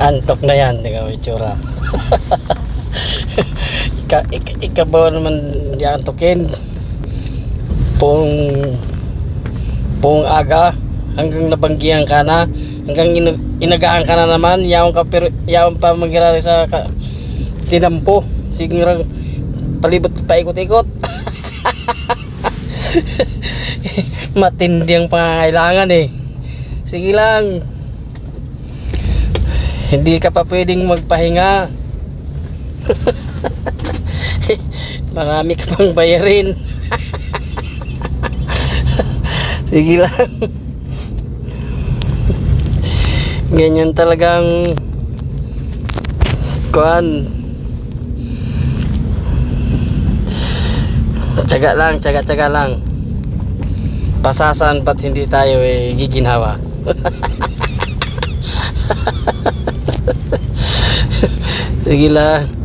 Antok na yan, tingnan mo yung tsura. Ikabaw naman di antokin. Buong aga hanggang nabanggihan ka na, hanggang inagaan ka na naman, yaon ka, pero yaon pa magirari sa tinampo, sigurang palibot paikot-ikot. Matindi ang pangangailangan eh. Sige lang, hindi ka pa pwedeng magpahinga. Marami ka pang bayarin. Sige lang. Ganyan talagang kuan. Tiyaga lang. Pasasan pat hindi tayo giginhawa. Sige lang.